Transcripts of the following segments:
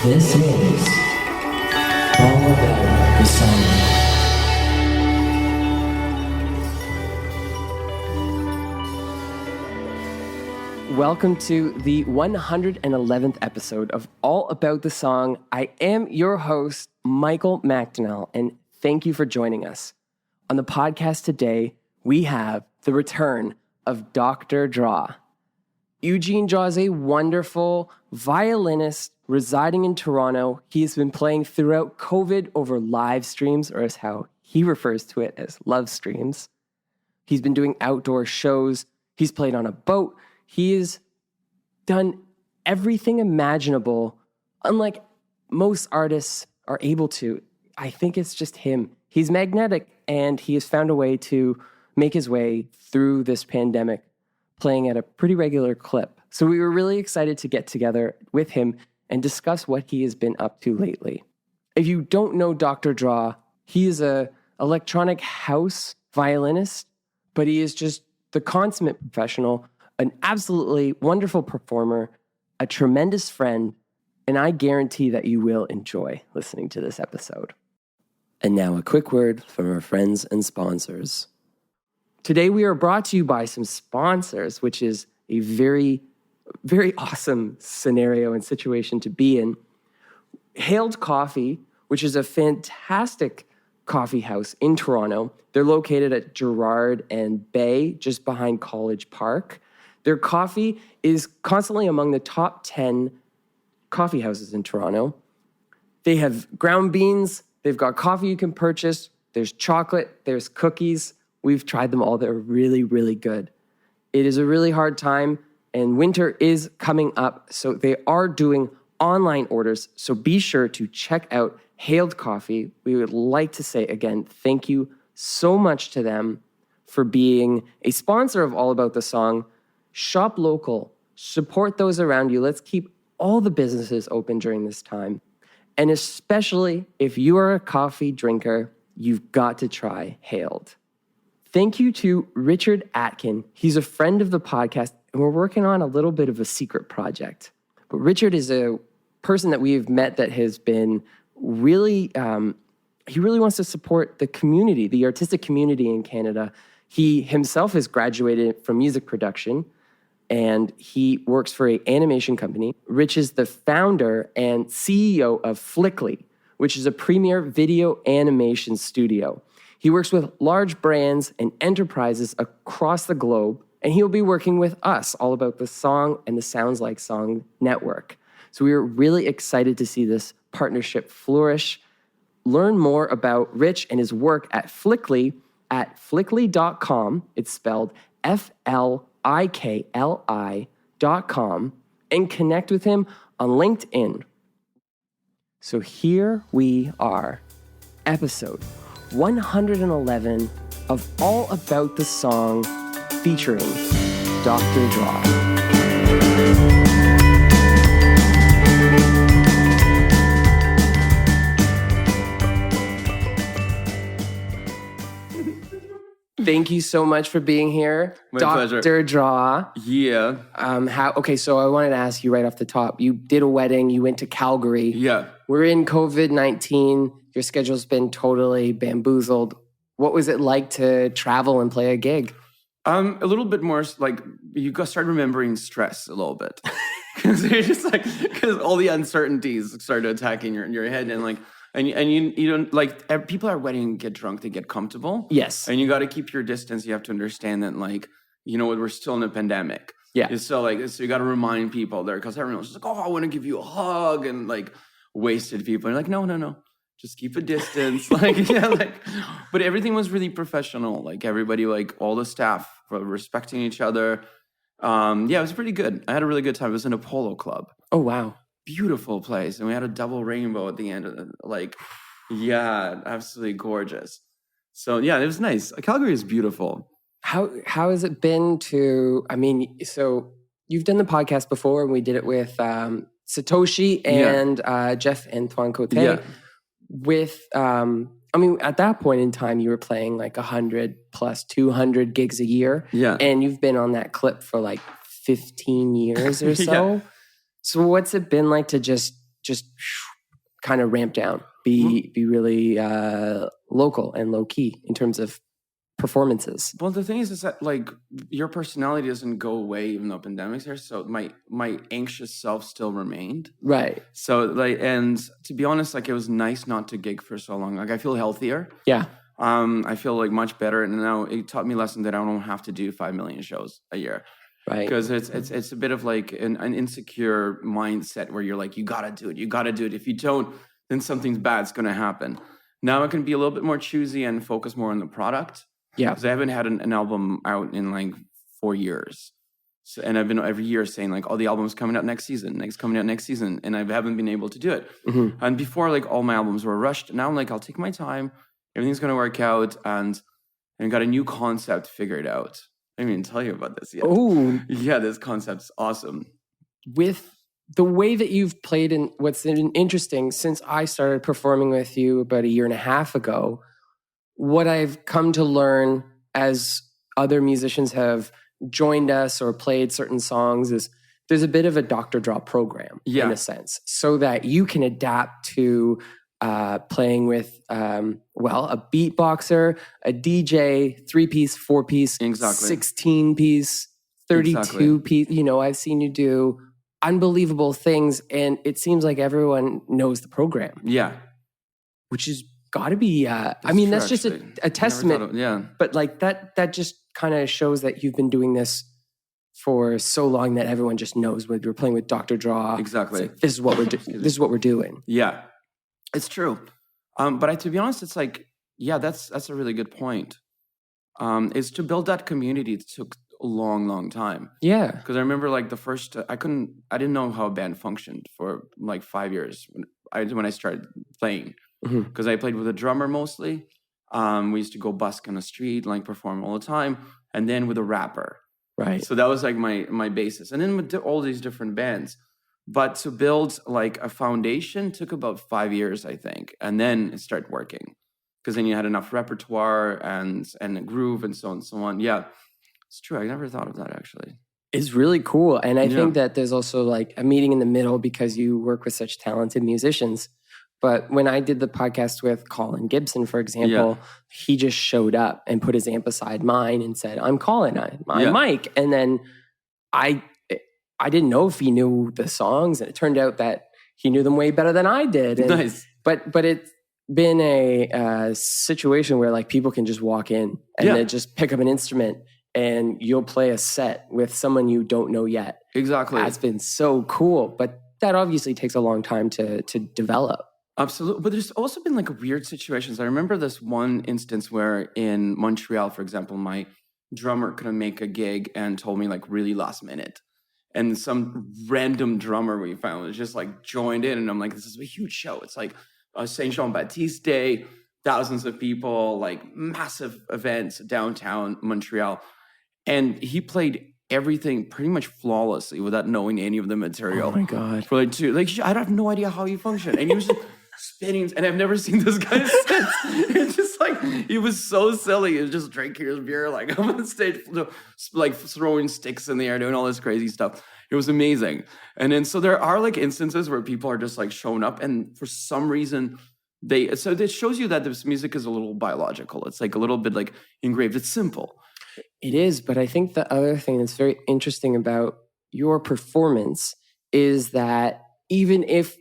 This is all about the song. Welcome to the 111th episode of All About the Song. I am your host, Michael McDonnell, and thank you for joining us. On the podcast today, we have the return of Dr. Draw. Eugene Draw is a wonderful violinist residing in Toronto. He's been playing throughout COVID over live streams, or as how he refers to it as love streams. He's been doing outdoor shows. He's played on a boat. He's done everything imaginable, unlike most artists are able to. I think it's just him. He's magnetic, and he has found a way to make his way through this pandemic, playing at a pretty regular clip. So we were really excited to get together with him and discuss what he has been up to lately. If you don't know Dr. Draw, he is an electronic house violinist, but he is just the consummate professional, an absolutely wonderful performer, a tremendous friend, and I guarantee that you will enjoy listening to this episode. And now a quick word from our friends and sponsors. Today we are brought to you by some sponsors, which is a very, very awesome scenario and situation to be in. Hailed Coffee, which is a fantastic coffee house in Toronto. They're located at Gerrard and Bay, just behind College Park. Their coffee is constantly among the top 10 coffee houses in Toronto. They have ground beans. They've got coffee you can purchase. There's chocolate. There's cookies. We've tried them all. They're really, really good. It is a really hard time, and winter is coming up, so they are doing online orders. So be sure to check out Hailed Coffee. We would like to say again, thank you so much to them for being a sponsor of All About the Song. Shop local, support those around you. Let's keep all the businesses open during this time. And especially if you are a coffee drinker, you've got to try Hailed. Thank you to Richard Atkin. He's a friend of the podcast, and we're working on a little bit of a secret project. But Richard is a person that we've met that has been really, he really wants to support the community, the artistic community in Canada. He himself has graduated from music production, and he works for an animation company. Rich is the founder and CEO of Flickly, which is a premier video animation studio. He works with large brands and enterprises across the globe, and he'll be working with us all about the Song and the Sounds Like Song network. So we are really excited to see this partnership flourish. Learn more about Rich and his work at Flickly at flickly.com. It's spelled FLIKLI.com, and connect with him on LinkedIn. So here we are, episode 111 of All About the Song, featuring Dr. Draw. Thank you so much for being here, My Dr. pleasure. Draw. Yeah. So I wanted to ask you right off the top. You did a wedding. You went to Calgary. Yeah. We're in COVID-19. Your schedule's been totally bamboozled. What was it like to travel and play a gig? A little bit more like you got start remembering stress a little bit because you're just like because all the uncertainties started attacking your head and you don't like people are wedding and get drunk, they get comfortable. Yes. And you got to keep your distance. You have to understand that we're still in a pandemic. Yeah. It's so you got to remind people there because everyone's just like, oh, I want to give you a hug and like wasted people. And you're like, no. Just keep a distance. But everything was really professional. Like everybody, like all the staff were respecting each other. It was pretty good. I had a really good time. It was in a polo club. Oh, wow. Beautiful place. And we had a double rainbow at the end of it. Absolutely gorgeous. So yeah, it was nice. Calgary is beautiful. How has it been so you've done the podcast before, and we did it with Satoshi and Jeff Antoine Cote. Yeah. At that point in time, you were playing like 100 plus 200 gigs a year. Yeah. And you've been on that clip for like 15 years or so. Yeah. So what's it been like to just just kind of ramp down, be really local and low key in terms of performances. Well, the thing is that like your personality doesn't go away even though pandemic's here. So my anxious self still remained. Right. So like, and to be honest, like it was nice not to gig for so long. Like I feel healthier. Yeah. I feel like much better, and now it taught me a lesson that I don't have to do 5 million shows a year. Right. Because it's a bit of like an insecure mindset where you're like, you gotta do it. You gotta do it. If you don't, then something bad's gonna happen. Now I can be a little bit more choosy and focus more on the product. Yeah. Because I haven't had an album out in like 4 years. So, and I've been every year saying like, oh, the album's coming out next season, and I haven't been able to do it. Mm-hmm. And before, like all my albums were rushed. Now I'm like, I'll take my time. Everything's gonna work out, and got a new concept figured out. I didn't even tell you about this yet. Oh, yeah, this concept's awesome. With the way that you've played, and what's been interesting since I started performing with you about a year and a half ago, what I've come to learn as other musicians have joined us or played certain songs is there's a bit of a Dr. Draw program in a sense, so that you can adapt to playing with, a beatboxer, a DJ, 3-piece, 4-piece, 16-piece, 32-piece. You know, I've seen you do unbelievable things, and it seems like everyone knows the program. Yeah. Which is got to be, that's just a testament. But like that just kind of shows that you've been doing this for so long that everyone just knows when you're playing with Dr. Draw. Exactly. Like, this is what we're doing. Yeah. It's true. But to be honest, it's like, yeah, that's a really good point. Is to build that community, it took a long, long time. Yeah. Because I remember like the first, I didn't know how a band functioned for like 5 years when I started playing. Because I played with a drummer mostly. We used to go busk on the street, like perform all the time. And then with a rapper. Right. So that was like my basis. And then with all these different bands. But to build like a foundation took about 5 years, I think. And then it started working. Because then you had enough repertoire and a groove and so on and so on. Yeah, it's true. I never thought of that actually. It's really cool. And I think that there's also like a meeting in the middle because you work with such talented musicians. But when I did the podcast with Colin Gibson, for example, he just showed up and put his amp beside mine and said, I'm Colin, I'm Mike. And then I didn't know if he knew the songs, and it turned out that he knew them way better than I did. And, nice. But it's been a situation where like people can just walk in and they just pick up an instrument and you'll play a set with someone you don't know yet. Exactly. That's been so cool. But that obviously takes a long time to develop. Absolutely. But there's also been like weird situations. I remember this one instance where in Montreal, for example, my drummer couldn't make a gig and told me like really last minute. And some random drummer we found was just like joined in. And I'm like, this is a huge show. It's like Saint Jean-Baptiste Day, thousands of people, like massive events downtown Montreal. And he played everything pretty much flawlessly without knowing any of the material. Oh my God. For like I have no idea how he functioned. And he was just spinning, and I've never seen this guy since. It's just like, he was so silly. He was just drinking his beer, like on the stage, like throwing sticks in the air, doing all this crazy stuff. It was amazing. And then, so there are like instances where people are just like showing up, and for some reason, so it shows you that this music is a little biological. It's like a little bit like engraved. It's simple. It is, but I think the other thing that's very interesting about your performance is that even if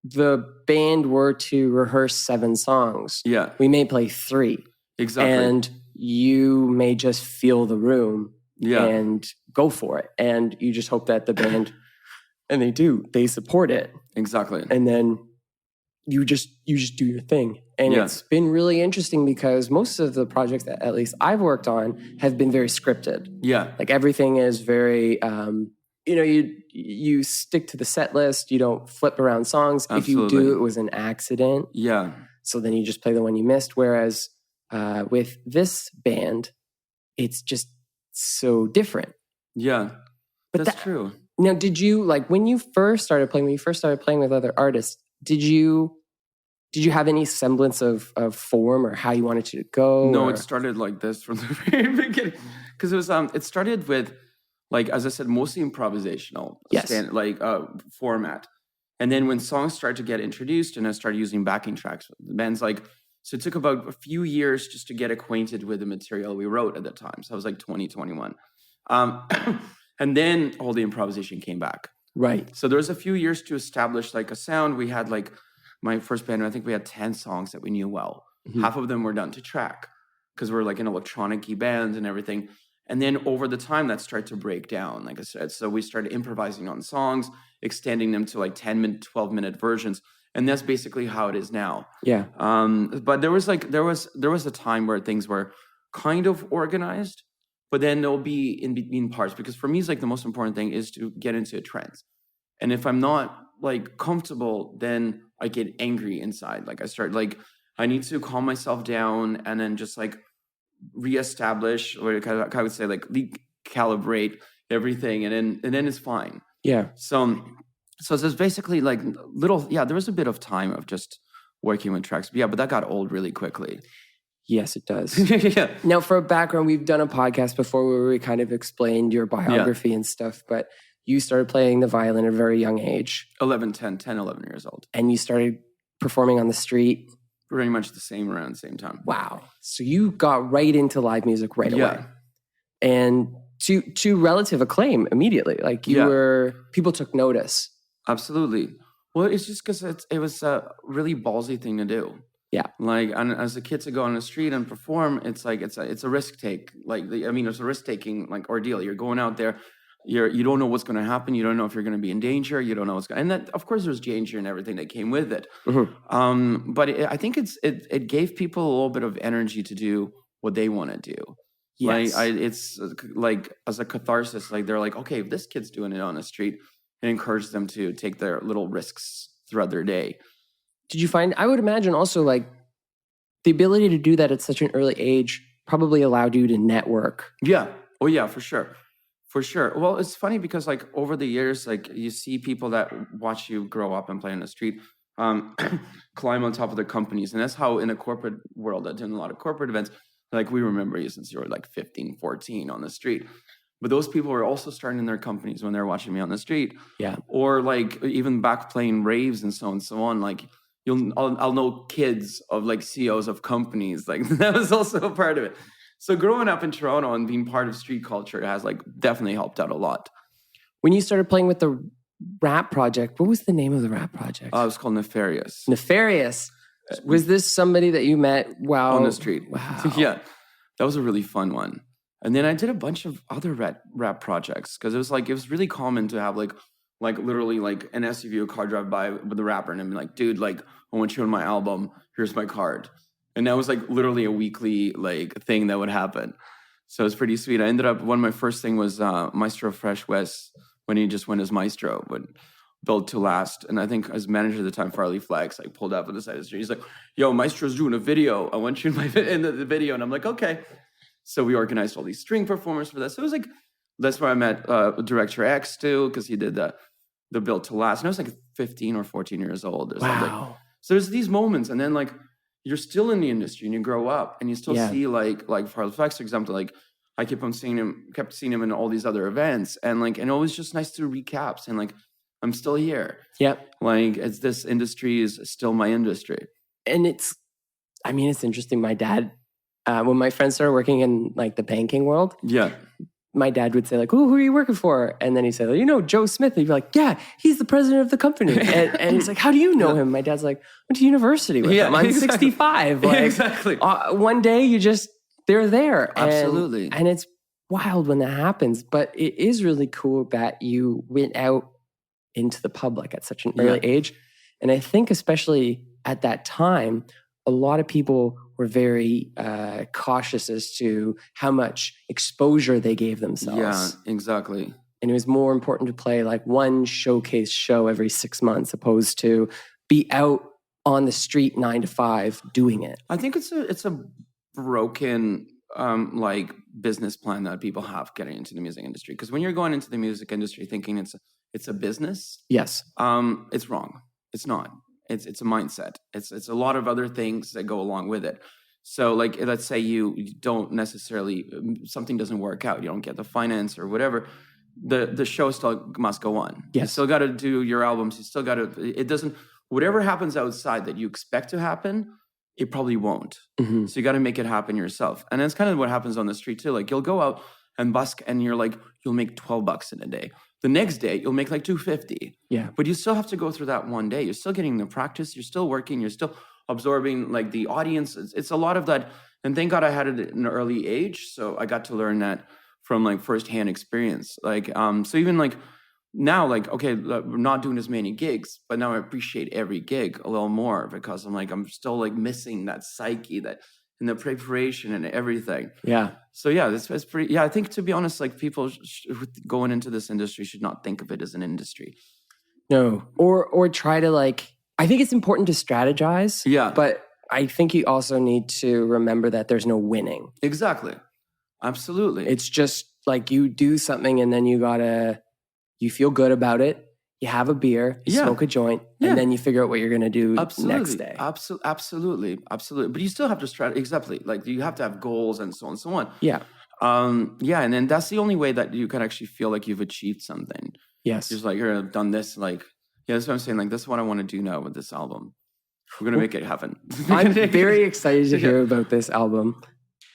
the band were to rehearse 7 songs, we may play 3. Exactly. And you may just feel the room and go for it. And you just hope that the band, and they support it. Exactly. And then you just do your thing. And it's been really interesting because most of the projects that at least I've worked on have been very scripted. Yeah. Like everything is very, you stick to the set list. You don't flip around songs. Absolutely. If you do, it was an accident. Yeah. So then you just play the one you missed. Whereas with this band, it's just so different. Yeah. But that's true. Now, did you, like, when you first started playing with other artists, did you have any semblance of form or how you wanted to go? No, it started like this from the very beginning. Because it started with, like, as I said, mostly improvisational, format. And then when songs started to get introduced and I started using backing tracks, the band's like, so it took about a few years just to get acquainted with the material we wrote at the time. So I was like 20, 21. And then all the improvisation came back. Right. So there was a few years to establish like a sound. We had like my first band, I think we had 10 songs that we knew well. Mm-hmm. Half of them were done to track because we're like an electronic-y band and everything. And then over the time that started to break down, like I said. So we started improvising on songs, extending them to like 10-minute, 12-minute versions. And that's basically how it is now. Yeah. But there was a time where things were kind of organized, but then there'll be in between parts, because for me, it's like the most important thing is to get into a trend. And if I'm not like comfortable, then I get angry inside. Like I start like, I need to calm myself down and then just like reestablish, or I would say like recalibrate everything. And then it's fine. Yeah. So there's basically like there was a bit of time of just working with tracks. But that got old really quickly. Yes, it does. Yeah. Now, for a background, we've done a podcast before where we kind of explained your biography and stuff, but you started playing the violin at a very young age. 11 years old. And you started performing on the street. Pretty much around the same time. Wow. So you got right into live music right away. And to relative acclaim immediately. Like people took notice. Absolutely. Well, it's just because it was a really ballsy thing to do. Yeah. Like, and as a kid to go on the street and perform, it's like, it's a risk take. Like, it's a risk taking like ordeal. You're going out there, you don't know what's going to happen. You don't know if you're going to be in danger. You don't know what's going, and that, of course, there's danger and everything that came with it. Mm-hmm. But I think it gave people a little bit of energy to do what they want to do. Yes. Like, it's like as a catharsis, like they're like, okay, if this kid's doing it on the street, and encourage them to take their little risks throughout their day. Did you find, I would imagine also like the ability to do that at such an early age probably allowed you to network. Yeah. Oh yeah, for sure. For sure. Well, it's funny because like over the years, like you see people that watch you grow up and play on the street, climb on top of their companies. And that's how in a corporate world, I did a lot of corporate events, like we remember you since you were like 15, 14 on the street. But those people are also starting their companies when they're watching me on the street. Yeah. Or like even back playing raves and so on and so on. Like I'll know kids of like CEOs of companies. Like that was also a part of it. So growing up in Toronto and being part of street culture has like definitely helped out a lot. When you started playing with the rap project, what was the name of the rap project? It was called Nefarious. Nefarious. Was this somebody that you met on the street? Wow. Yeah. That was a really fun one. And then I did a bunch of other rap projects because it was really common to have like literally like an SUV, a car drive by with the rapper and I'm like, dude, like I want you on my album. Here's my card. And that was like literally a weekly like thing that would happen. So it was pretty sweet. I ended up, one of my first thing was Maestro Fresh West when he just went as Maestro, but Built to Last. And I think as manager at the time, Farley Flags, like pulled up on the side of the street. He's like, yo, Maestro's doing a video. I want you in the video. And I'm like, okay. So we organized all these string performers for that. So it was like, that's where I met Director X too, because he did the Built to Last. And I was like 15 or 14 years old or something. So there's these moments, and then like you're still in the industry and you grow up and you still see like Farley Flags, for example, like I kept seeing him in all these other events, and it was just nice to recap saying like, I'm still here. Yep. Like this industry is still my industry. And it's interesting. My dad, when my friends started working in like the banking world, my dad would say like, "Oh, who are you working for?" And then he said, Joe Smith. And he'd be like, "Yeah, he's the president of the company." And he's like, "How do you know him?" My dad's like, "Went to university with him. I'm 65." Like, exactly. One day they're there. Absolutely. And it's wild when that happens. But it is really cool that you went out into the public at such an early age. And I think especially at that time, a lot of people were very cautious as to how much exposure they gave themselves. Yeah, exactly. And it was more important to play like one showcase show every 6 months opposed to be out on the street 9 to 5 doing it. I think it's a broken like business plan that people have getting into the music industry. Because when you're going into the music industry thinking it's a business, yes, it's wrong. It's not. It's a mindset. It's a lot of other things that go along with it. So like, let's say you don't necessarily, something doesn't work out. You don't get the finance or whatever. the show still must go on. You Yes. still got to do your albums. You still got to, it doesn't, whatever happens outside that you expect to happen, it probably won't. Mhm. So you got to make it happen yourself. And that's kind of what happens on the street too. Like you'll go out and busk and you're like, you'll make $12 in a day. The next day you'll make like $250. Yeah. But you still have to go through that one day. You're still getting the practice. You're still working. You're still absorbing like the audience. It's a lot of that. And thank God I had it at an early age. So I got to learn that from like firsthand experience. Like, so even like now, like, okay, we're not doing as many gigs, but now I appreciate every gig a little more because I'm like, I'm still like missing that psyche, that and the preparation and everything. Yeah. So yeah, that's pretty, yeah, I think to be honest, like people going into this industry should not think of it as an industry. No. Or try to like, I think it's important to strategize. Yeah. But I think you also need to remember that there's no winning. Exactly. Absolutely. It's just like you do something and then you feel good about it. You have a beer, you smoke a joint, and then you figure out what you're going to do next day. Absolutely. But you still have to strategize. Exactly. Like you have to have goals and so on and so on. Yeah. Yeah. And then that's the only way that you can actually feel like you've achieved something. Yes. Just like, here, I've done this. Like, yeah, that's what I'm saying. Like, this is what I want to do now with this album. We're going to make it happen. I'm very excited to hear about this album.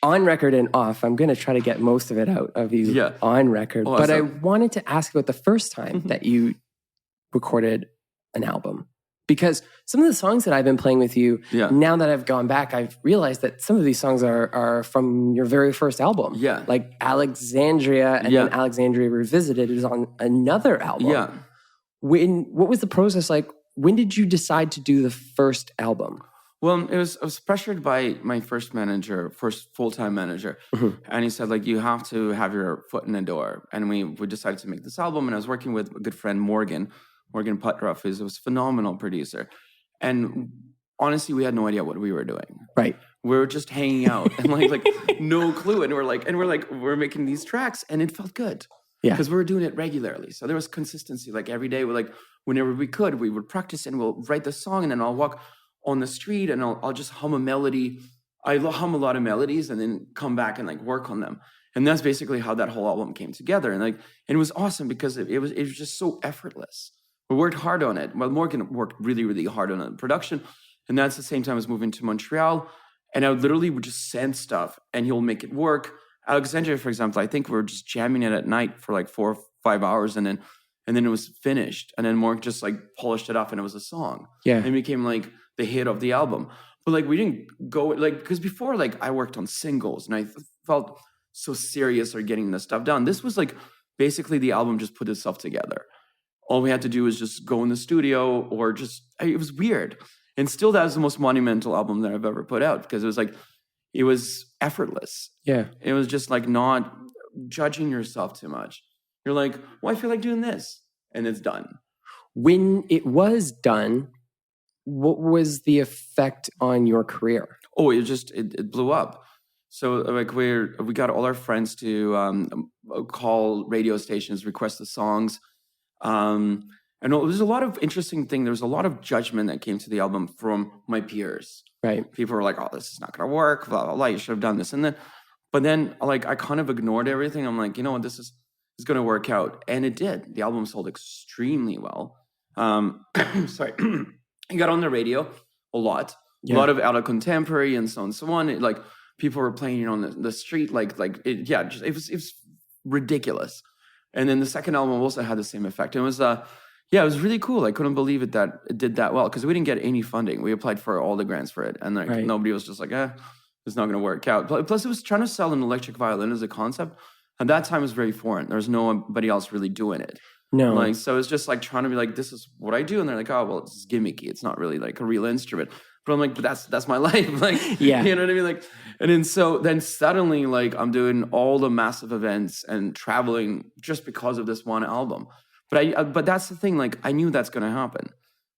On record and off, I'm going to try to get most of it out of you on record. Oh, but I wanted to ask about the first time that you recorded an album. Because some of the songs that I've been playing with you, now that I've gone back, I've realized that some of these songs are from your very first album. Yeah. Like Alexandria and then Alexandria Revisited is on another album. Yeah. What was the process like? When did you decide to do the first album? Well, I was pressured by my first full-time manager. Mm-hmm. And he said, like, you have to have your foot in the door. And we decided to make this album. And I was working with a good friend, Morgan Putruff, who's a phenomenal producer. And honestly, we had no idea what we were doing. Right. We were just hanging out and like no clue. And we're making these tracks and it felt good. Yeah. Because we were doing it regularly. So there was consistency. Like every day, whenever we could, we would practice and we'll write the song and then I'll walk on the street and I'll just hum a melody. I hum a lot of melodies and then come back and like work on them. And that's basically how that whole album came together. And it was awesome because it was just so effortless. We worked hard on it. Well, Morgan worked really, really hard on the production. And that's the same time as moving to Montreal. And I literally would just send stuff and he'll make it work. Alexandria, for example, I think we were just jamming it at night for like 4 or 5 hours and then it was finished. And then Morgan just like polished it up and it was a song. Yeah. And it became like the hit of the album. But like we didn't go like, because before like I worked on singles and I felt so serious or getting this stuff done. This was like basically the album just put itself together. All we had to do was just go in the studio or it was weird. And still that was the most monumental album that I've ever put out because it was effortless. Yeah. It was just like not judging yourself too much. You're like, well, I feel like doing this. And it's done. When it was done, what was the effect on your career? Oh, it blew up. So like we got all our friends to call radio stations, request the songs. And it was a lot of interesting thing. There was a lot of judgment that came to the album from my peers. Right. People were like, oh, this is not going to work. Blah, blah, blah. You should have done this. But then like I kind of ignored everything. I'm like, you know what, this is going to work out. And it did. The album sold extremely well. Sorry. It got on the radio a lot. A lot of out of contemporary and so on and so on. Like people were playing it on the street. It was ridiculous. And then the second album also had the same effect. And it was it was really cool. I couldn't believe it that it did that well because we didn't get any funding. We applied for all the grants for it, and nobody was just like, it's not going to work out. Plus, it was trying to sell an electric violin as a concept. At that time, it was very foreign. There was nobody else really doing it. No. So it's just like trying to be like, this is what I do, and they're like, oh well, it's gimmicky. It's not really like a real instrument. But I'm like, but that's my life. Like, yeah, you know what I mean? Like, and then suddenly, like, I'm doing all the massive events and traveling just because of this one album. But that's the thing. Like, I knew that's gonna happen.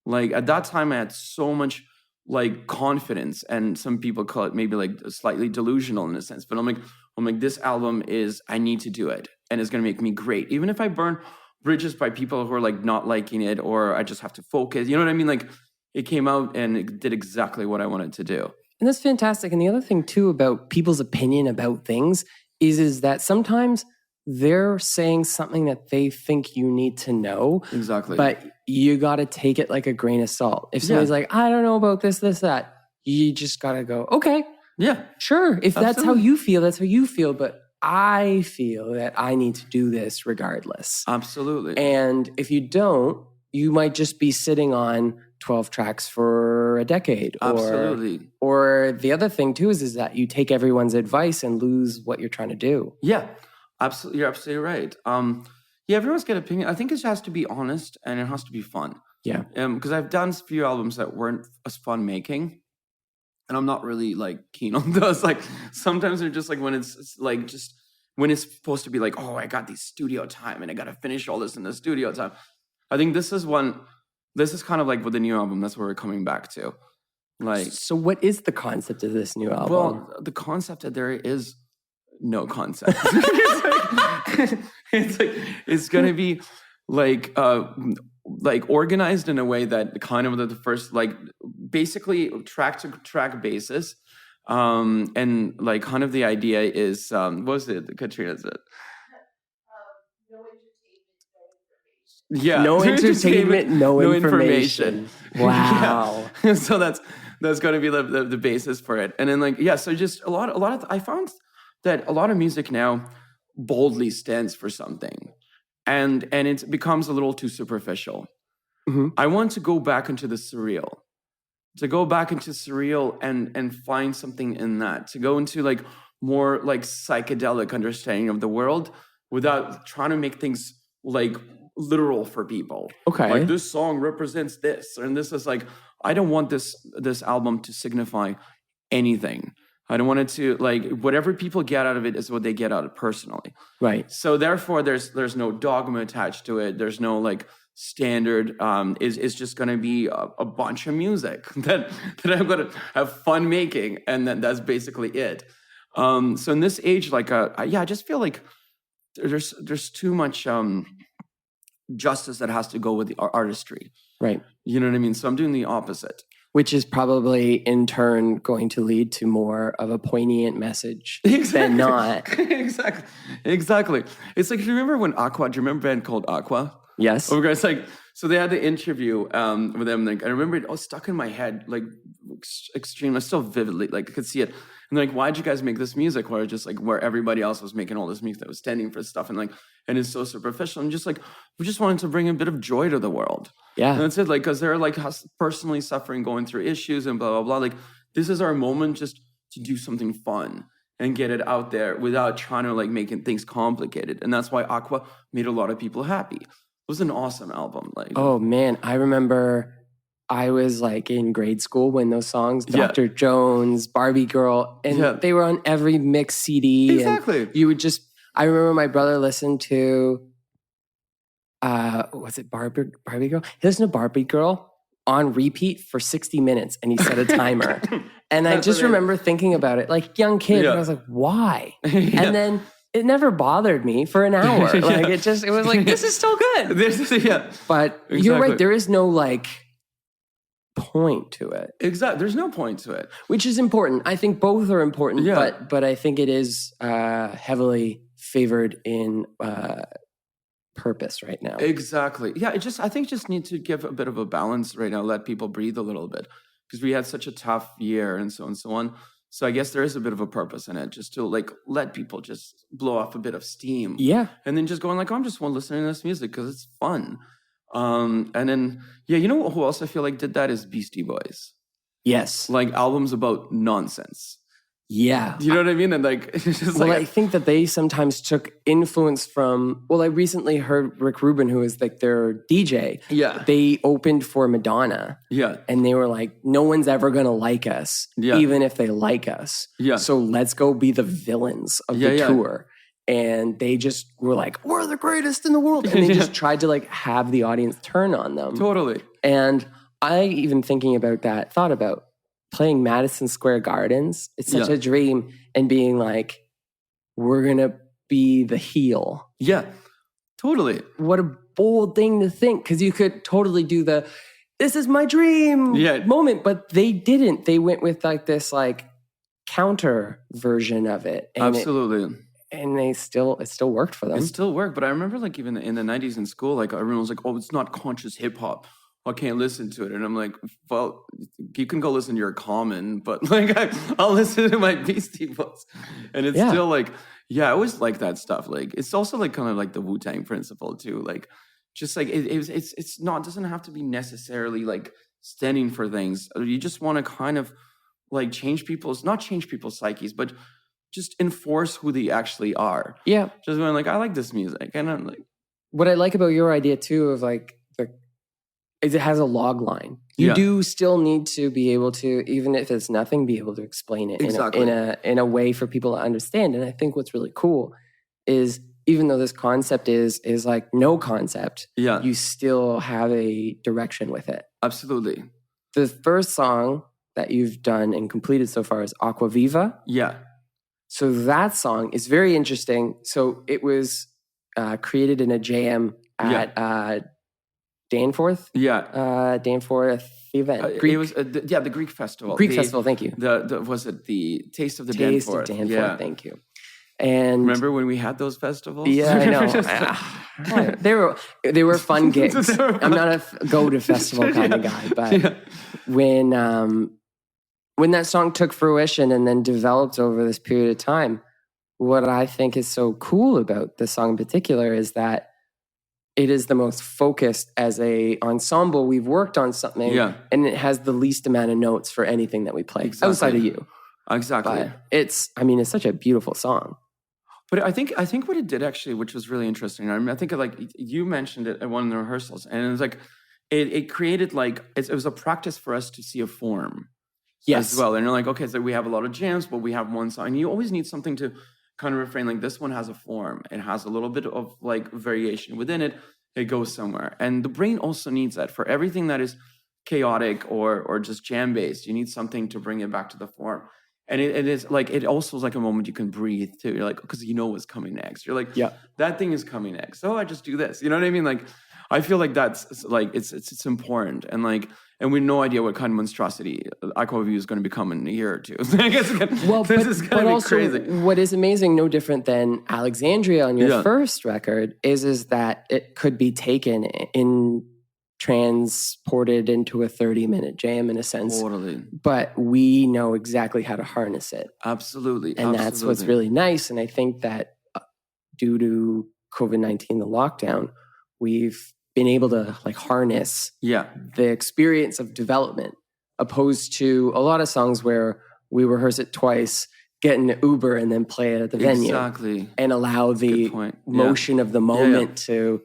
Like at that time, I had so much like confidence, and some people call it maybe like slightly delusional in a sense. But I'm like, this album I need to do it, and it's gonna make me great, even if I burn bridges by people who are like not liking it, or I just have to focus. You know what I mean? Like. It came out and it did exactly what I wanted to do. And that's fantastic. And the other thing too about people's opinion about things is that sometimes they're saying something that they think you need to know. Exactly. But you got to take it like a grain of salt. If somebody's like, I don't know about this, that, you just got to go, okay, yeah, sure. If that's how Absolutely. you feel, that's how you feel. But I feel that I need to do this regardless. absolutely. And if you don't, you might just be sitting on 12 tracks for a decade. Absolutely. Or the other thing too is that you take everyone's advice and lose what you're trying to do. Yeah, absolutely. You're absolutely right. Yeah, everyone's got opinion. I think it just has to be honest and it has to be fun. Yeah. Because I've done a few albums that weren't as fun making, and I'm not really like keen on those. Like sometimes they're just like when it's like just when it's supposed to be like, oh, I got the studio time and I got to finish all this in the studio time. I think this is one. This is kind of like with the new album. That's where we're coming back to. Like, so what is the concept of this new album? well, the concept that there is no concept. It's gonna be like organized in a way that kind of the first like basically track to track basis, and like kind of the idea is what was it? Katrina said. Yeah, No entertainment, no information. Wow. Yeah. So that's going to be the basis for it. And then like, yeah, so just a lot of, I found that a lot of music now boldly stands for something and it becomes a little too superficial. Mm-hmm. I want to go back into the surreal, and find something in that, to go into like more like psychedelic understanding of the world without trying to make things like literal for people. Okay. Like this song represents this, and this is like, I don't want this album to signify anything. I don't want it to like, whatever people get out of it is what they get out of it personally. Right. So therefore there's no dogma attached to it. There's no like standard. It's just going to be a bunch of music that I'm going to have fun making, and then that's basically it. So in this age, like I just feel like there's too much justice that has to go with the artistry. Right. You know what I mean? So I'm doing the opposite. Which is probably in turn going to lead to more of a poignant message than not. Exactly. It's like, do you remember when Aqua, do you remember a band called Aqua? Yes. Oh, guys, like, so they had the interview with them. Like, I remember it was stuck in my head, like extreme. I still vividly, like I could see it. And like, why'd you guys make this music? Where just like where everybody else was making all this music that was standing for stuff, and it's so superficial. And just like, we just wanted to bring a bit of joy to the world. Yeah. And that's it. Like, because they're like personally suffering, going through issues and blah, blah, blah. Like, this is our moment just to do something fun and get it out there without trying to like making things complicated. And that's why Aqua made a lot of people happy. It was an awesome album. Like, oh man, I remember I was like in grade school when those songs, Dr. Jones, Barbie Girl, and they were on every mix CD. Exactly. And you would just, I remember my brother listened to, was it Barbie Girl? He listened to Barbie Girl on repeat for 60 minutes and he set a timer. And I just remember thinking about it like young kid. And I was like, why? And then it never bothered me for an hour. Like it was like, this is still good. But you're right. There is no like point to it. Exactly. There's no point to it. Which is important. I think both are important, but I think it is heavily favored in purpose right now. Exactly. Yeah, I think just need to give a bit of a balance right now, let people breathe a little bit, because we had such a tough year and so on. So I guess there is a bit of a purpose in it, just to like let people just blow off a bit of steam. Yeah. And then just going like, I'm just listening to this music because it's fun. And then, you know who else I feel like did that is Beastie Boys. Yes. Like albums about nonsense. Yeah. Do you know what I mean? And like, it's just I think that they sometimes took influence from, I recently heard Rick Rubin, who is like their DJ. Yeah. They opened for Madonna. Yeah. And they were like, no one's ever going to like us, even if they like us. Yeah. So let's go be the villains of the tour. And they just were like, we're the greatest in the world. And they just tried to like have the audience turn on them. Totally. And I even thought about playing Madison Square Gardens. It's such a dream, and being like, we're going to be the heel. Yeah, totally. What a bold thing to think, because you could totally do this is my dream moment, but they didn't. They went with like this like counter version of it. And absolutely. And it still worked for them. It still worked, but I remember like even in the 90s in school, like everyone was like, "Oh, it's not conscious hip hop. I can't listen to it." And I'm like, "Well, you can go listen to your Common, but like I'll listen to my Beastie Boys." And it's still like, I always like that stuff. Like it's also like kind of like the Wu-Tang principle too. Like just like it's not doesn't have to be necessarily like standing for things. You just want to kind of like not change people's psyches, but just enforce who they actually are. Yeah. Just when like, I like this music. And I'm like, what I like about your idea too of like is it has a log line. You do still need to be able to, even if it's nothing, be able to explain it in a way for people to understand. And I think what's really cool is even though this concept is like no concept, you still have a direction with it. Absolutely. The first song that you've done and completed so far is Aqua Viva. Yeah. So that song is very interesting. So it was created in a jam at Danforth. Yeah. Danforth event. It was the Greek festival. Greek festival. Thank you. Was it the Taste of the Taste Danforth? of Danforth. Thank you. And remember when we had those festivals? Yeah, I know. they were fun gigs. I'm not a go to festival kind of guy, but when that song took fruition and then developed over this period of time, what I think is so cool about this song in particular is that it is the most focused as a ensemble. We've worked on something and it has the least amount of notes for anything that we play outside of you. Exactly. But it's such a beautiful song. But I think what it did actually, which was really interesting. I think like you mentioned it at one of the rehearsals, and it was like it created like it was a practice for us to see a form as well. And you're like, okay, so we have a lot of jams, but we have one song, and you always need something to kind of refrain. Like this one has a form, it has a little bit of like variation within it. It goes somewhere, and the brain also needs that for everything that is chaotic or just jam based. You need something to bring it back to the form. And it is like, it also is like a moment you can breathe too. You're like, because you know what's coming next. You're like, that thing is coming next. So I just do this. You know what I mean? Like, I feel like that's like, it's important. And like, and we have no idea what kind of monstrosity Aqua View is going to become in a year or two. This is going to be crazy. What is amazing, no different than Alexandria on your first record, is that it could be taken transported into a 30-minute jam in a sense. Totally. But we know exactly how to harness it. Absolutely. And that's what's really nice. And I think that due to COVID-19, the lockdown, we've been able to like harness the experience of development, opposed to a lot of songs where we rehearse it twice, get in an Uber, and then play it at the venue. Exactly. And allow the motion of the moment to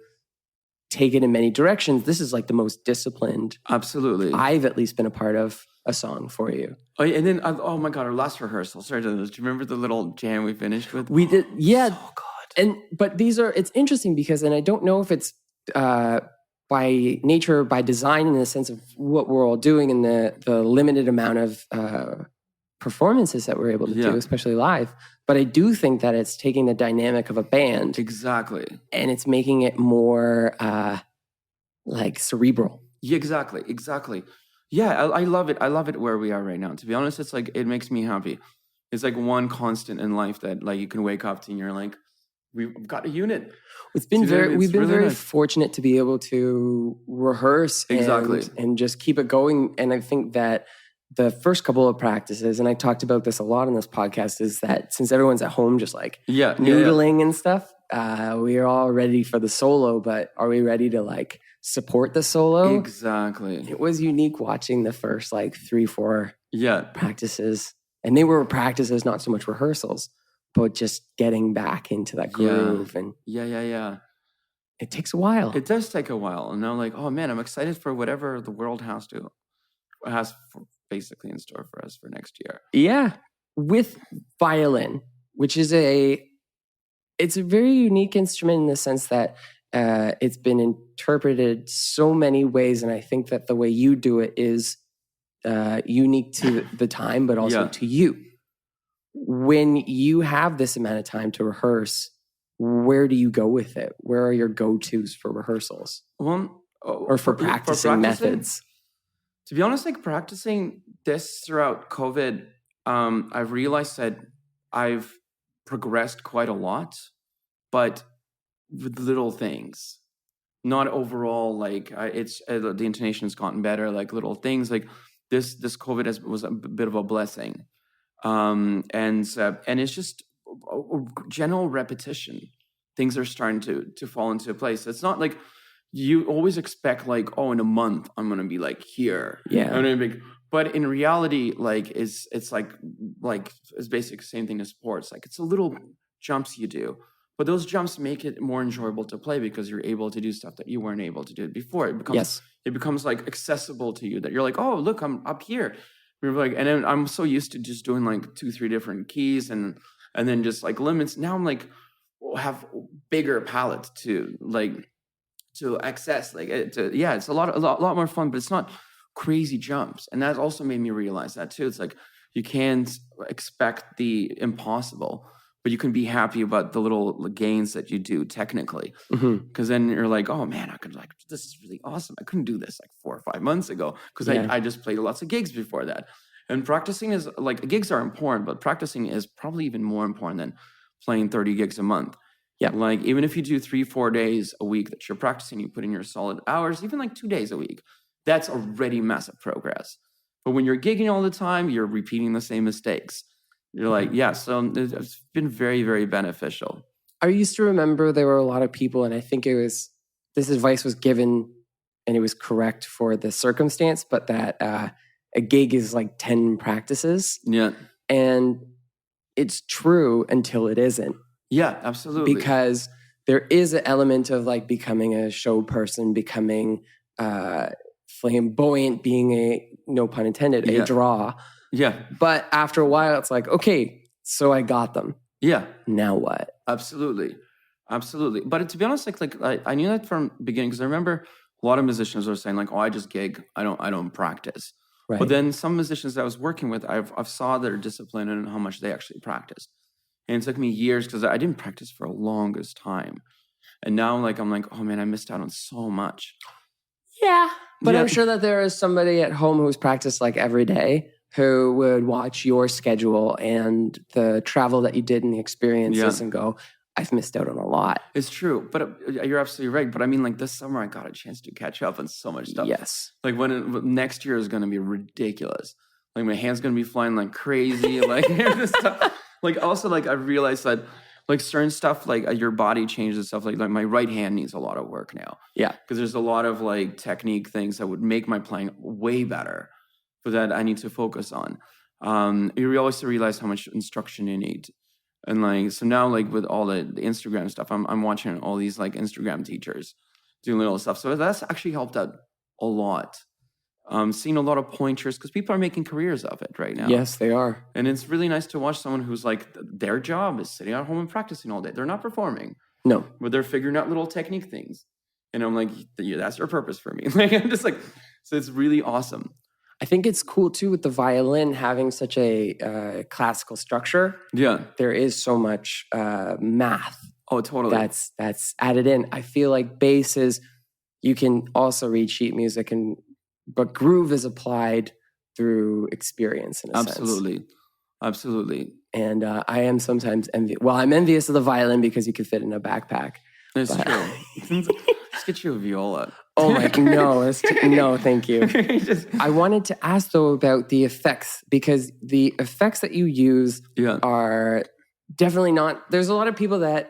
take it in many directions. This is like the most disciplined. Absolutely. I've at least been a part of a song for you. Oh, and then, oh my God, our last rehearsal. Sorry, do you remember the little jam we finished with? We did, yeah. So good. But it's interesting because, and I don't know if it's by nature, by design, in the sense of what we're all doing and the limited amount of performances that we're able to do, especially live. But I do think that it's taking the dynamic of a band. Exactly. And it's making it more like cerebral. Yeah, exactly. Yeah, I love it. I love it where we are right now. To be honest, it's like, it makes me happy. It's like one constant in life that like you can wake up to and you're like, we've got a unit. We've been very fortunate to be able to rehearse and just keep it going. And I think that the first couple of practices, and I talked about this a lot on this podcast, is that since everyone's at home just like noodling and stuff, we are all ready for the solo, but are we ready to like support the solo? Exactly. It was unique watching the first like 3-4 practices. And they were practices, not so much rehearsals, but just getting back into that groove. And it takes a while. It does take a while. And I'm like, oh man, I'm excited for whatever the world has basically in store for us for next year. Yeah. With violin, which is it's a very unique instrument in the sense that it's been interpreted so many ways. And I think that the way you do it is unique to the time, but also to you. When you have this amount of time to rehearse, where do you go with it? Where are your go-tos for rehearsals? Or for practicing methods? To be honest, like practicing this throughout COVID, I've realized that I've progressed quite a lot, but with little things. Not overall like the intonation has gotten better. Like little things like this COVID was a bit of a blessing, and it's just general repetition. Things are starting to fall into place. It's not like you always expect like, oh, in a month I'm gonna be like here. Yeah. I'm gonna be, but in reality, like it's like it's basic same thing as sports. Like it's a little jumps you do, but those jumps make it more enjoyable to play because you're able to do stuff that you weren't able to do before. It becomes like accessible to you that you're like, oh, look, I'm up here. You're like, and then I'm so used to just doing like 2-3 different keys and then just like limits. Now I'm like have bigger palette to access. Like it's a lot more fun, but it's not crazy jumps. And that also made me realize that too. It's like you can't expect the impossible, but you can be happy about the little gains that you do technically. Because then you're like, oh man, I could like, this is really awesome. I couldn't do this like 4 or 5 months ago because I just played lots of gigs before that. And practicing is like, gigs are important, but practicing is probably even more important than playing 30 gigs a month. Yeah. Like even if you do 3-4 days a week that you're practicing, you put in your solid hours, even like 2 days a week, that's already massive progress. But when you're gigging all the time, you're repeating the same mistakes. You're like, so it's been very, very beneficial. I used to remember there were a lot of people, and I think this advice was given and it was correct for the circumstance, but that a gig is like 10 practices. Yeah. And it's true until it isn't. Yeah, absolutely. Because there is an element of like becoming a show person, becoming flamboyant, being no pun intended, a draw. Yeah. But after a while, it's like, okay, so I got them. Yeah. Now what? Absolutely. But to be honest, like I knew that from the beginning because I remember a lot of musicians were saying like, oh, I just gig. I don't practice. Right. But then some musicians that I was working with, I've saw their discipline and how much they actually practiced. And it took me years because I didn't practice for the longest time. And now I'm like, oh man, I missed out on so much. Yeah. But I'm sure that there is somebody at home who's practiced like every day who would watch your schedule and the travel that you did and the experiences and go, I've missed out on a lot. It's true. But you're absolutely right. But I mean, like this summer, I got a chance to catch up on so much stuff. Yes. Like next year is going to be ridiculous. Like my hand's going to be flying like crazy. Like this stuff. Like also like I realized that like certain stuff like your body changes and stuff like my right hand needs a lot of work now. Yeah. Because there's a lot of like technique things that would make my playing way better, but that I need to focus on. You also realize how much instruction you need. And like so now like with all the Instagram stuff, I'm watching all these like Instagram teachers doing little stuff. So that's actually helped out a lot. Seeing a lot of pointers because people are making careers of it right now. Yes, they are. And it's really nice to watch someone who's like, their job is sitting at home and practicing all day. They're not performing. No. But they're figuring out little technique things. And I'm like, that's your purpose for me. Like, I'm just like, so it's really awesome. I think it's cool too with the violin having such a classical structure. Yeah. There is so much math. Oh, totally. That's added in. I feel like bass is, you can also read sheet music but groove is applied through experience in a sense. Absolutely. And I am sometimes envious. Well, I'm envious of the violin because you could fit in a backpack. It's true. Let's get you a viola. Oh my, no, no, thank you. I wanted to ask though about the effects because the effects that you use are definitely not, there's a lot of people that,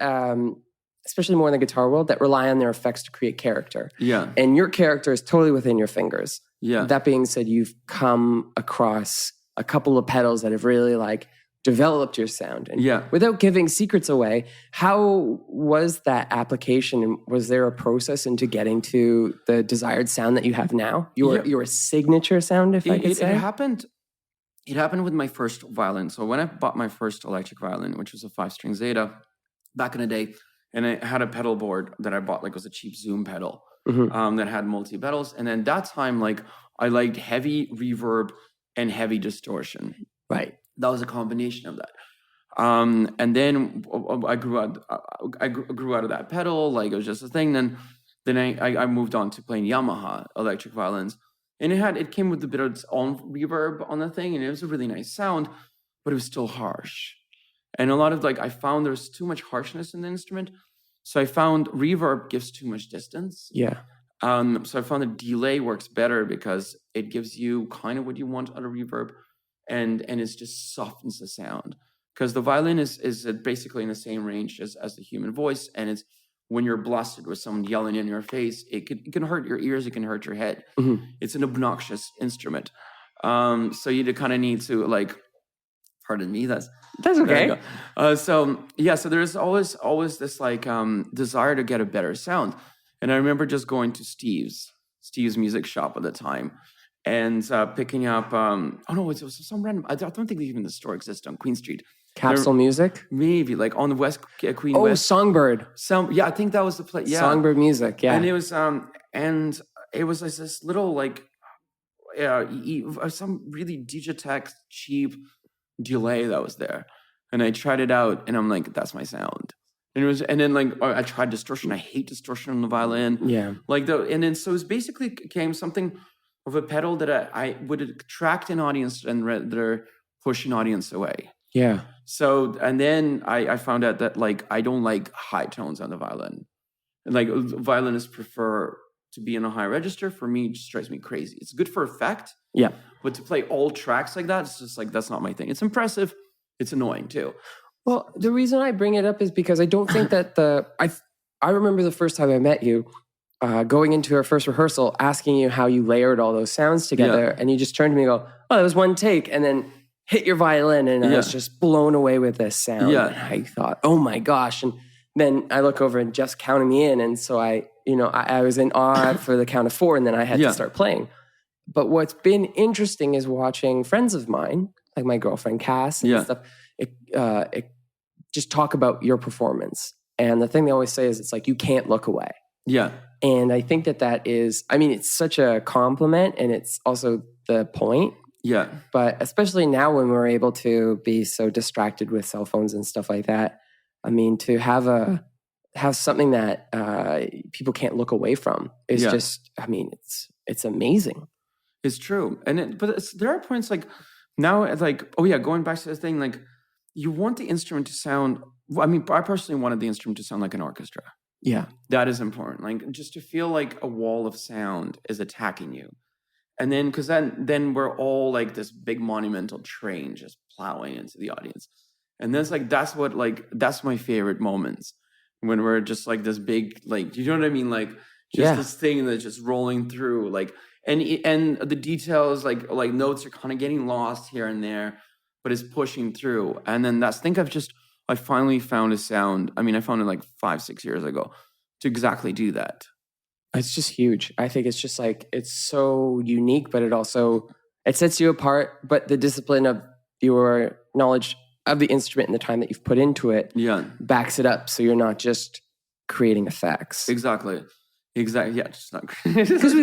especially more in the guitar world, that rely on their effects to create character. Yeah. And your character is totally within your fingers. Yeah. That being said, you've come across a couple of pedals that have really like developed your sound. And without giving secrets away, how was that application? And was there a process into getting to the desired sound that you have now? Your signature sound, if I could say? It happened with my first violin. So when I bought my first electric violin, which was a 5-string Zeta back in the day, and I had a pedal board that I bought, like it was a cheap Zoom pedal that had multi-pedals. And then that time, like I liked heavy reverb and heavy distortion. Right. That was a combination of that. And then I grew out of that pedal. Like it was just a thing. Then I moved on to playing Yamaha electric violins. And it came with a bit of its own reverb on the thing. And it was a really nice sound, but it was still harsh. And a lot of I found there's too much harshness in the instrument. So I found reverb gives too much distance. Yeah. So I found the delay works better because it gives you kind of what you want out of reverb, and it just softens the sound. Because the violin is basically in the same range as the human voice, and it's when you're blasted with someone yelling in your face, it can hurt your ears, it can hurt your head. Mm-hmm. It's an obnoxious instrument. So you kind of need to pardon me, that's okay. so there's always this desire to get a better sound. And I remember just going to Steve's music shop at the time and picking up it was some random, I don't think even the store exists on Queen Street. Capsule Music? Maybe on the West Queen Oh, West. Songbird. I think that was the place. Yeah. Songbird Music, yeah. And it was this little some really Digitech cheap delay that was there, and I tried it out, and I'm like, that's my sound. And then I tried distortion. I hate distortion on the violin. Yeah. And then so it basically became something of a pedal that I would attract an audience and rather push an audience away. Yeah. So and then I found out that I don't like high tones on the violin, and violinists prefer to be in a high register. For me, it just drives me crazy. It's good for effect. Yeah. But to play all tracks like that, it's just that's not my thing. It's impressive. It's annoying too. Well, the reason I bring it up is because I don't think that I remember the first time I met you, going into our first rehearsal, asking you how you layered all those sounds together. Yeah. And you just turned to me and go, oh, that was one take. And then hit your violin. And I was just blown away with this sound. Yeah. And I thought, oh my gosh. And then I look over and Jeff's counting me in. And so I was in awe for the count of 4, and then I had to start playing. But what's been interesting is watching friends of mine, like my girlfriend Cass and stuff, it just talk about your performance. And the thing they always say is it's you can't look away. Yeah. And I think that is, it's such a compliment, and it's also the point. Yeah. But especially now when we're able to be so distracted with cell phones and stuff like that, to have something that people can't look away from is just, it's amazing. It's true. There are points now, going back to the thing, you want the instrument to sound, I personally wanted the instrument to sound like an orchestra. Yeah. That is important. Just to feel like a wall of sound is attacking you. And then, because then we're all this big monumental train just plowing into the audience. And then it's that's my favorite moments, when we're just this big, you know what I mean? This thing that's just rolling through, and the details, notes are kind of getting lost here and there, but it's pushing through. And then I finally found a sound. I found it 5-6 years ago to exactly do that. It's just huge. I think it's just it's so unique, but it sets you apart. But the discipline of your knowledge of the instrument and the time that you've put into it backs it up. So you're not just creating effects. Exactly. Yeah, just not because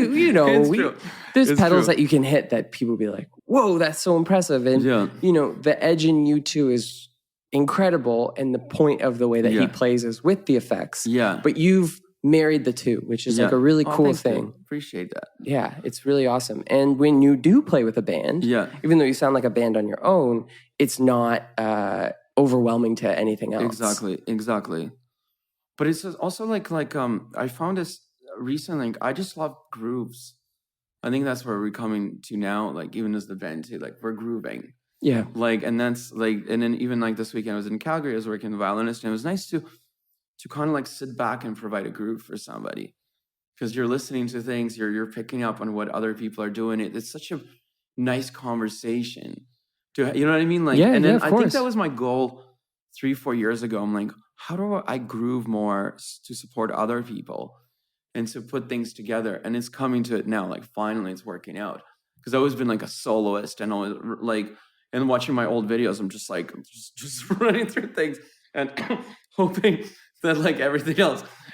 there's pedals that you can hit that people be like, whoa, that's so impressive. And the edge in U2 is incredible, and the point of the way that he plays is with the effects. Yeah. But you've married the two, which is a really cool thing. You. Appreciate that. Yeah, it's really awesome. And when you do play with a band, even though you sound like a band on your own, it's not overwhelming to anything else. Exactly. But it's also I found this recently. I just love grooves. I think that's where we're coming to now. Even as the band too, we're grooving. Yeah. And that's and then even this weekend I was in Calgary. I was working with a violinist, and it was nice to kind of sit back and provide a groove for somebody, because you're listening to things, you're picking up on what other people are doing. It's such a nice conversation. You know what I mean? And then I think that was my goal 3-4 years ago. I'm how do I groove more to support other people and to put things together? And it's coming to it now. Finally, it's working out. Because I've always been a soloist, and always and watching my old videos, I'm just just running through things and hoping that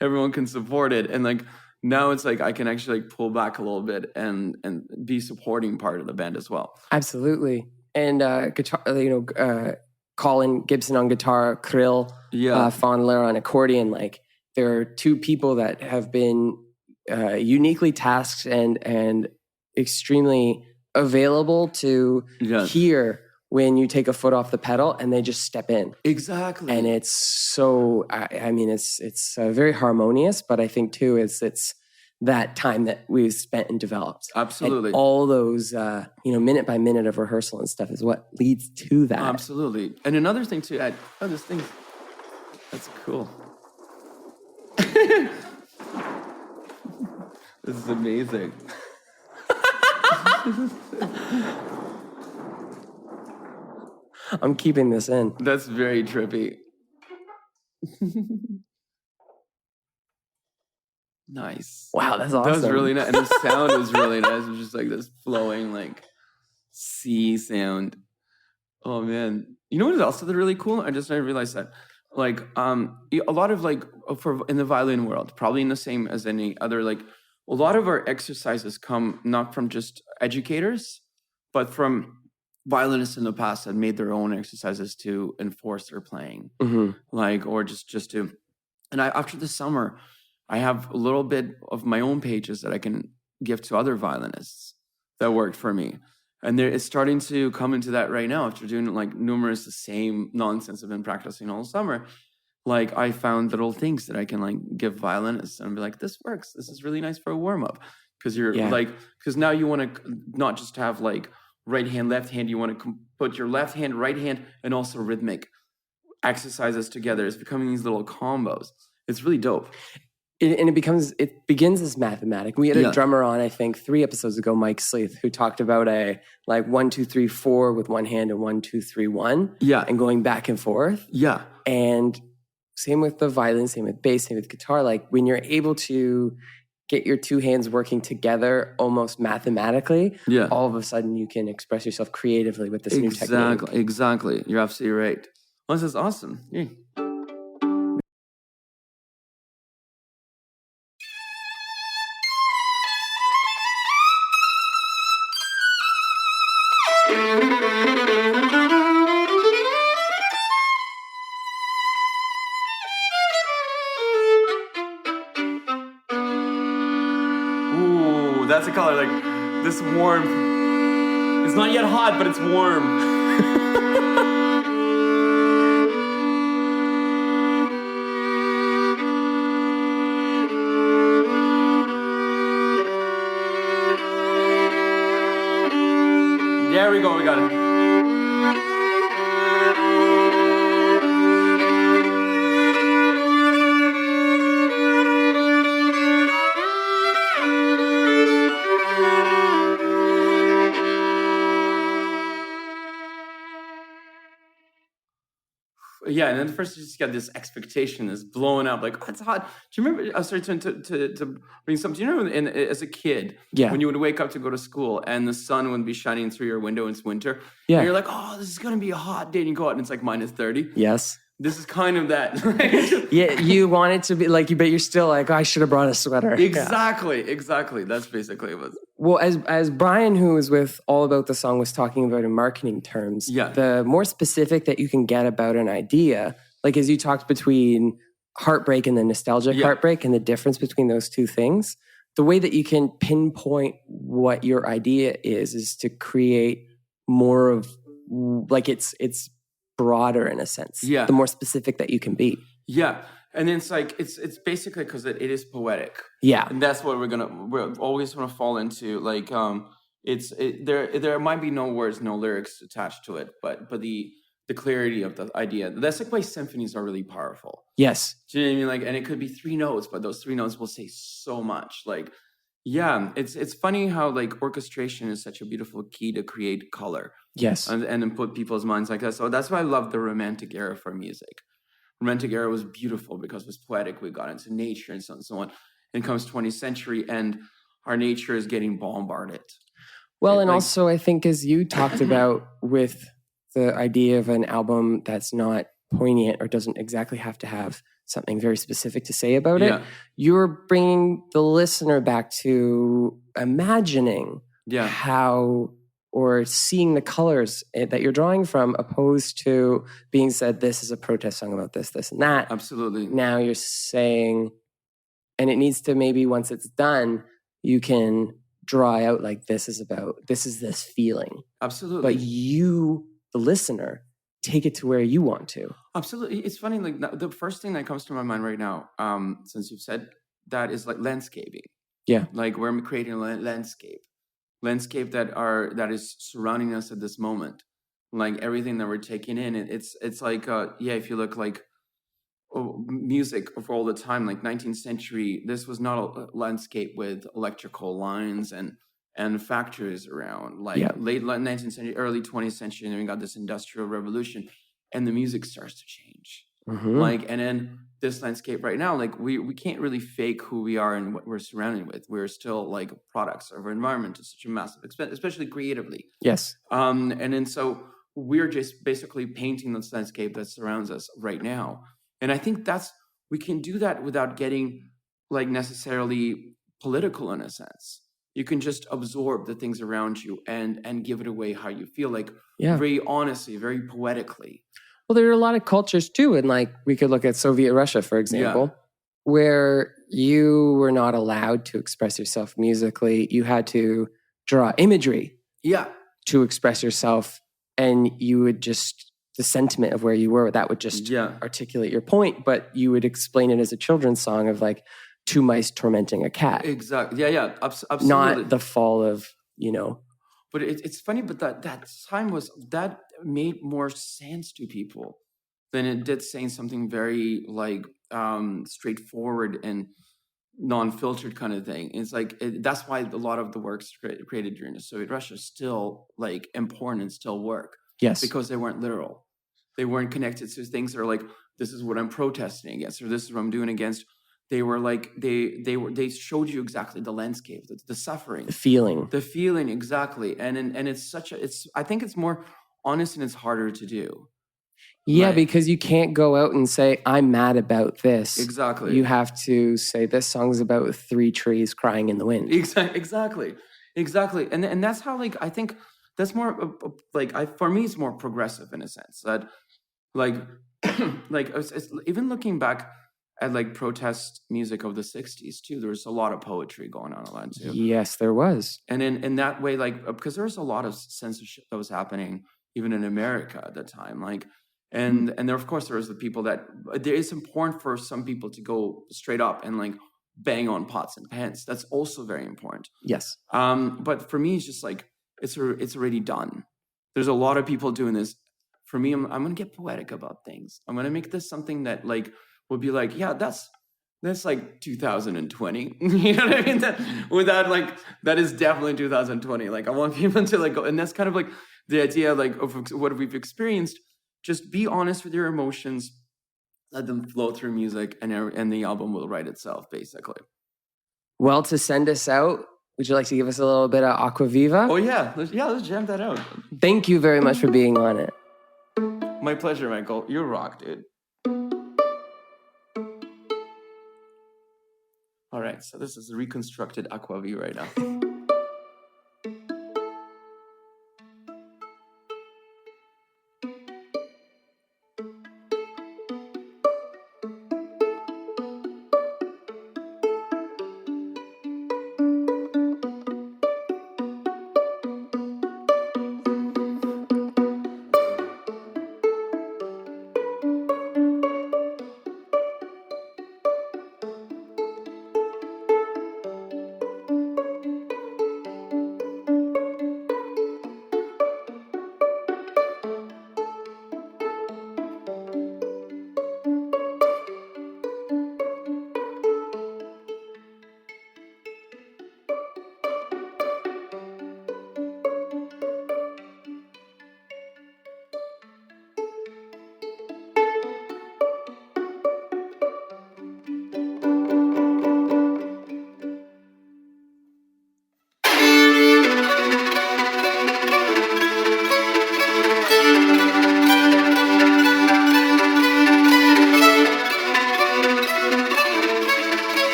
everyone can support it. And now it's I can actually pull back a little bit and be supporting part of the band as well. Absolutely. And guitar, Colin Gibson on guitar, Krill Fondler on accordion. There are two people that have been uniquely tasked and extremely available to hear when you take a foot off the pedal and they just step in. Exactly. And it's so, I mean, it's very harmonious, but I think too, it's that time that we've spent and developed. Absolutely. And all those, minute by minute of rehearsal and stuff is what leads to that. Absolutely. And another thing to add, this thing, that's cool. This is amazing. I'm keeping this in. That's very trippy. Nice. Wow, that's awesome. That was really nice. And the sound was really nice. It was just like this flowing, like, sea sound. Oh, man. You know what is also really cool? I realized that. Like, a lot of, like, in the violin world, probably in the same as any other, like, a lot of our exercises come not from just educators, but from violinists in the past that made their own exercises to enforce their playing. Mm-hmm. Like, or just to, and after the summer, I have a little bit of my own pages that I can give to other violinists that worked for me. And it's starting to come into that right now after doing like numerous the same nonsense I've been practicing all summer. Like I found little things that I can like give violinists and be like, this works. This is really nice for a warm up. Because because now you want to not just have like right hand, left hand. You want to put your left hand, right hand, and also rhythmic exercises together. It's becoming these little combos. It's really dope. It begins as mathematic. We had a drummer on, I think, 3 episodes ago, Mike Sleeth, who talked about a like 1, 2, 3, 4 with one hand and 1, 2, 3, 1. Yeah. And going back and forth. Yeah. And same with the violin, same with bass, same with guitar. Like when you're able to get your 2 hands working together almost mathematically, all of a sudden you can express yourself creatively with this new technique. Exactly. You're absolutely right. Well, this is awesome. Yeah. Ooh, that's a color like this warm. It's not yet hot, but it's warm. There we go, we got it. Yeah, and then first you just got this expectation, this blowing up, like, oh, it's hot. Do you remember, sorry to bring something, you know, as a kid, when you would wake up to go to school and the sun would be shining through your window and it's winter, and you're like, oh, this is going to be a hot day, and you go out and it's like minus 30. Yes. This is kind of that. Yeah, you want it to be like, but you're still like, oh, I should have brought a sweater. Exactly. That's basically what it was. Well, as Brian, who was with All About the Song, was talking about in marketing terms, the more specific that you can get about an idea, like as you talked between heartbreak and the nostalgic heartbreak and the difference between those two things, the way that you can pinpoint what your idea is to create more of, like it's broader in a sense. Yeah. The more specific that you can be. Yeah. And then it's like, it's basically because it is poetic. Yeah. And that's what we're always going to fall into. Like, there might be no words, no lyrics attached to it, but the clarity of the idea. That's like why symphonies are really powerful. Yes. Do you know what I mean? Like, and it could be 3 notes, but those 3 notes will say so much. Like, yeah, it's funny how like orchestration is such a beautiful key to create color. Yes. And then put people's minds like that. So that's why I love the Romantic era for music. Romantic era was beautiful because it was poetic. We got into nature and so on and so on. And comes 20th century and our nature is getting bombarded. Well, and also I think as you talked about with the idea of an album that's not poignant or doesn't exactly have to have something very specific to say about it, you're bringing the listener back to imagining how or seeing the colors that you're drawing from, opposed to being said, this is a protest song about this, this, and that. Absolutely. Now you're saying, and it needs to maybe once it's done, you can draw out like this is this feeling. Absolutely. But you the listener take it to where you want to. Absolutely. It's funny, like the first thing that comes to my mind right now, since you've said that, is like landscaping. Yeah. Like we're creating a landscape that is surrounding us at this moment. Like everything that we're taking in, it's like if you look like music of all the time, like 19th century, this was not a landscape with electrical lines and factories around. Like late 19th century, early 20th century, and then we got this industrial revolution, and the music starts to change. Like, and then this landscape right now, like we can't really fake who we are and what we're surrounded with. We're still like products of our environment to such a massive extent, especially creatively. Yes. And then so we're just basically painting this landscape that surrounds us right now. And I think we can do that without getting like necessarily political in a sense. You can just absorb the things around you and give it away how you feel, like very honestly, very poetically. Well, there are a lot of cultures too. And like we could look at Soviet Russia, for example, where you were not allowed to express yourself musically. You had to draw imagery to express yourself. And you would just, the sentiment of where you were, that would just articulate your point. But you would explain it as a children's song of like two mice tormenting a cat. Exactly. Yeah. Absolutely. Not the fall of, But it's funny, but that time that made more sense to people than it did saying something very like straightforward and non-filtered kind of thing. It's like that's why a lot of the works created during the Soviet Russia still like important and still work. Yes, because they weren't literal. They weren't connected to things that are like, this is what I'm protesting against, or this is what I'm doing against. They were like they showed you exactly the landscape, the suffering, the feeling exactly. And I think it's more honest and it's harder to do. Yeah, like, because you can't go out and say, I'm mad about this. Exactly. You have to say, this song's about 3 trees crying in the wind. Exactly. And that's how, like, I think that's more, like, for me, it's more progressive in a sense. That, like, it's even looking back at, like, protest music of the 60s, too, there was a lot of poetry going on a lot, too. Yes, there was. And in that way, like, because there was a lot of censorship that was happening, even in America at the time, like, and there, of course, there was the people that there is important for some people to go straight up and like bang on pots and pans. That's also very important. Yes. But for me, it's just like it's already done. There's a lot of people doing this. For me, I'm gonna get poetic about things. I'm gonna make this something that like would be like, yeah, that's like 2020. You know what I mean? That is definitely 2020. Like I want people to like go, and that's kind of like the idea like of what we've experienced. Just be honest with your emotions, let them flow through music, and the album will write itself, basically. Well, to send us out, would you like to give us a little bit of Aqua Viva? Oh, yeah. Let's jam that out. Thank you very much for being on it. My pleasure, Michael. You rock, dude. All right, so this is a reconstructed Aqua Viva right now.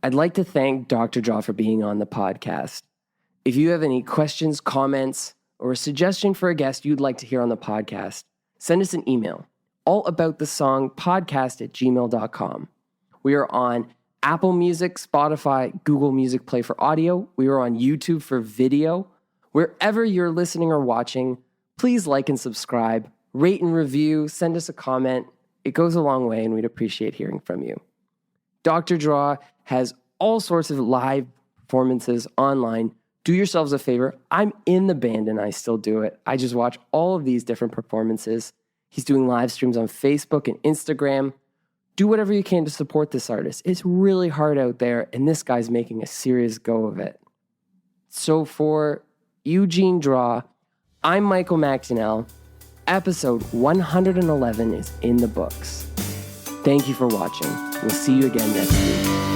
I'd like to thank Dr. Draw for being on the podcast. If you have any questions, comments, or a suggestion for a guest you'd like to hear on the podcast, send us an email, allaboutthesongpodcast@gmail.com. We are on Apple Music, Spotify, Google Music Play for audio. We are on YouTube for video. Wherever you're listening or watching, please like and subscribe, rate and review, send us a comment. It goes a long way and we'd appreciate hearing from you. Dr. Draw has all sorts of live performances online. Do yourselves a favor. I'm in the band and I still do it. I just watch all of these different performances. He's doing live streams on Facebook and Instagram. Do whatever you can to support this artist. It's really hard out there, and this guy's making a serious go of it. So for Eugene Draw, I'm Michael McDonnell. Episode 111 is in the books. Thank you for watching. We'll see you again next week.